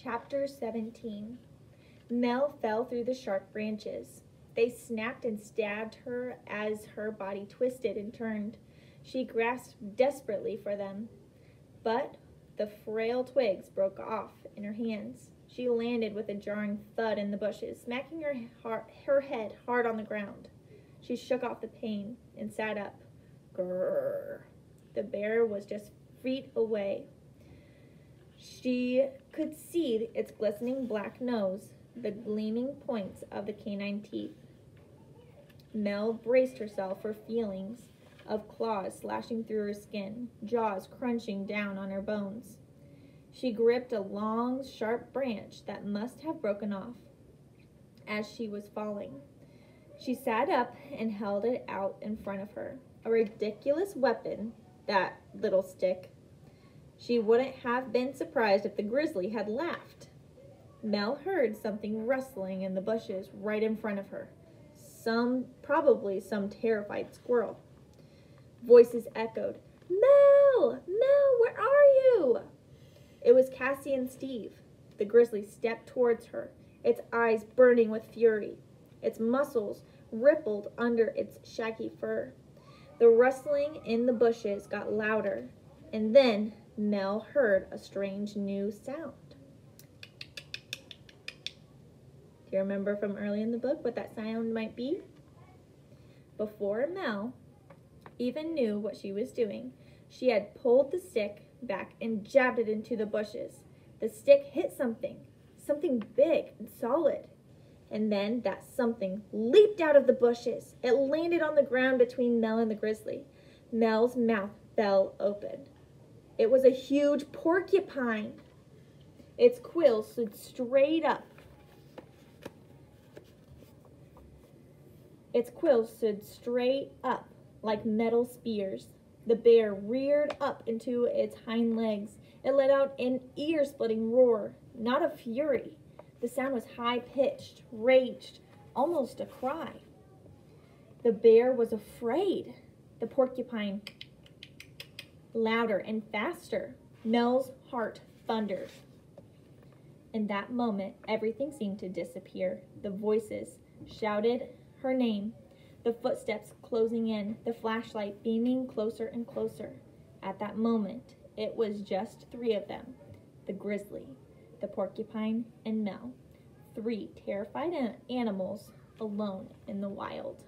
Chapter 17. Mel fell through the sharp branches. They snapped and stabbed her as her body twisted and turned. She grasped desperately for them, but the frail twigs broke off in her hands. She landed with a jarring thud in the bushes, smacking her head hard on the ground. She shook off the pain and sat up. Grrr. The bear was just feet away. She could see its glistening black nose, the gleaming points of the canine teeth. Mel braced herself for feelings of claws slashing through her skin, jaws crunching down on her bones. She gripped a long, sharp branch that must have broken off as she was falling. She sat up and held it out in front of her. A ridiculous weapon, that little stick. She wouldn't have been surprised if the grizzly had laughed. Mel heard something rustling in the bushes right in front of her. Probably some terrified squirrel. Voices echoed, "Mel! Mel, where are you?" It was Cassie and Steve. The grizzly stepped towards her, its eyes burning with fury. Its muscles rippled under its shaggy fur. The rustling in the bushes got louder, and then Mel heard a strange new sound. Do you remember from early in the book what that sound might be? Before Mel even knew what she was doing, she had pulled the stick back and jabbed it into the bushes. The stick hit something big and solid. And then that something leaped out of the bushes. It landed on the ground between Mel and the grizzly. Mel's mouth fell open. It was a huge porcupine. Its quills stood straight up. Like metal spears. The bear reared up into its hind legs. It let out an ear-splitting roar, not of fury. The sound was high-pitched, raged, almost a cry. The bear was afraid. The porcupine, louder and faster. Mel's heart thundered. In that moment, everything seemed to disappear. The voices shouted her name, the footsteps closing in, the flashlight beaming closer and closer. At that moment, it was just three of them, the grizzly, the porcupine, and Mel. 3 terrified animals alone in the wild.